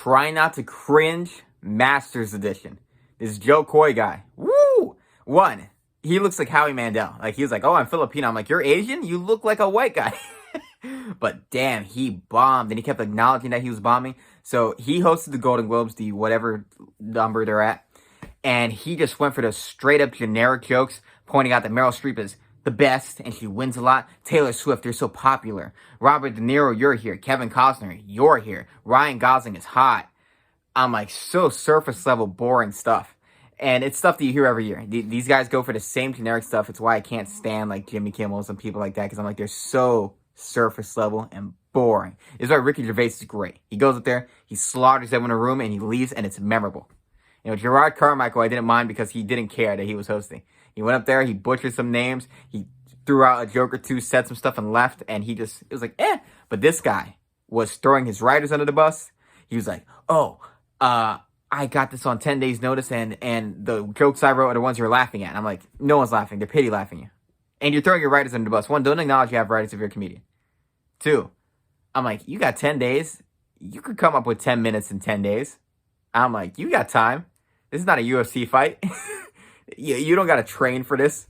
Try Not to Cringe Masters Edition. This Jokoy guy. Woo! One, he looks like Howie Mandel. Like, he was like, oh, I'm Filipino. I'm like, you're Asian? You look like a white guy. But damn, he bombed, and he kept acknowledging that he was bombing. So he hosted the Golden Globes, the whatever number they're at, and he just went for the straight-up generic jokes, pointing out that Meryl Streep is the best, and she wins a lot. Taylor Swift, you're so popular. Robert De Niro, you're here. Kevin Costner, you're here. Ryan Gosling is hot. I'm like, so surface-level, boring stuff. And it's stuff that you hear every year. These guys go for the same generic stuff. It's why I can't stand, like, Jimmy Kimmels and people like that, because I'm like, they're so surface level and boring. This is why Ricky Gervais is great. He goes up there, he slaughters everyone in a room, and he leaves, and it's memorable. You know, Gerard Carmichael, I didn't mind because he didn't care that he was hosting. He went up there, he butchered some names, he threw out a joke or two, said some stuff, and left, and it was like, eh. But this guy was throwing his writers under the bus. He was like, oh, I got this on 10 days notice, and the jokes I wrote are the ones you're laughing at. I'm like, no one's laughing. They're pity laughing you. And you're throwing your writers under the bus. One, don't acknowledge you have writers if you're a comedian. Two, I'm like, you got 10 days. You could come up with 10 minutes in 10 days. I'm like, you got time. This is not a UFC fight. you don't got to train for this.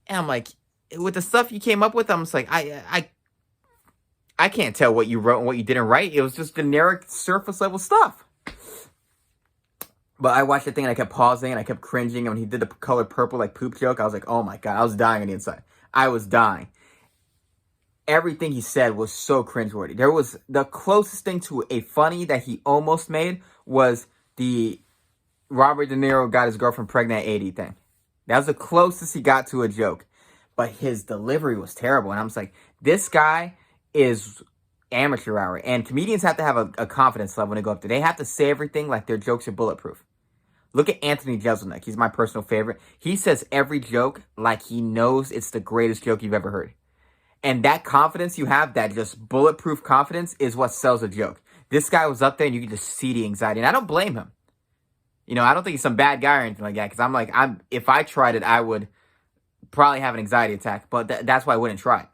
And I'm like, with the stuff you came up with, I'm just like, I can't tell what you wrote and what you didn't write. It was just generic surface level stuff. But I watched the thing and I kept pausing and I kept cringing. And when he did the color purple, like, poop joke, I was like, oh my God, I was dying on the inside. I was dying. Everything he said was so cringeworthy. There was the closest thing to a funny that he almost made was the Robert De Niro got his girlfriend pregnant at 80 thing. That was the closest he got to a joke. But his delivery was terrible. And I'm just like, this guy is amateur hour. And comedians have to have a confidence level when they go up there. They have to say everything like their jokes are bulletproof. Look at Anthony Jeselnik. He's my personal favorite. He says every joke like he knows it's the greatest joke you've ever heard. And that confidence you have, that just bulletproof confidence, is what sells a joke. This guy was up there and you could just see the anxiety. And I don't blame him. You know, I don't think he's some bad guy or anything like that. Because I'm like, if I tried it, I would probably have an anxiety attack. But that's why I wouldn't try it.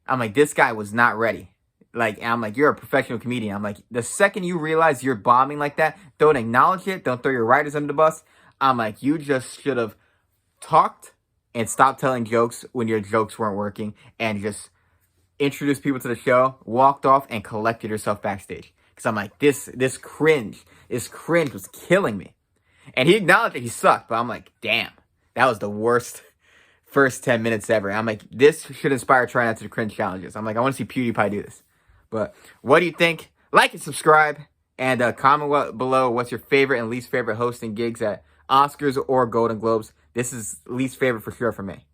I'm like, this guy was not ready. Like, I'm like, you're a professional comedian. I'm like, the second you realize you're bombing like that, don't acknowledge it. Don't throw your writers under the bus. I'm like, you just should have talked and stopped telling jokes when your jokes weren't working and just introduced people to the show, walked off, and collected yourself backstage. Because I'm like, this cringe was killing me. And he acknowledged that he sucked, but I'm like, damn, that was the worst first 10 minutes ever. I'm like, this should inspire Try Not to Cringe challenges. I'm like, I want to see PewDiePie do this. But what do you think? Like and subscribe, and comment below what's your favorite and least favorite hosting gigs at Oscars or Golden Globes. This is least favorite for sure for me.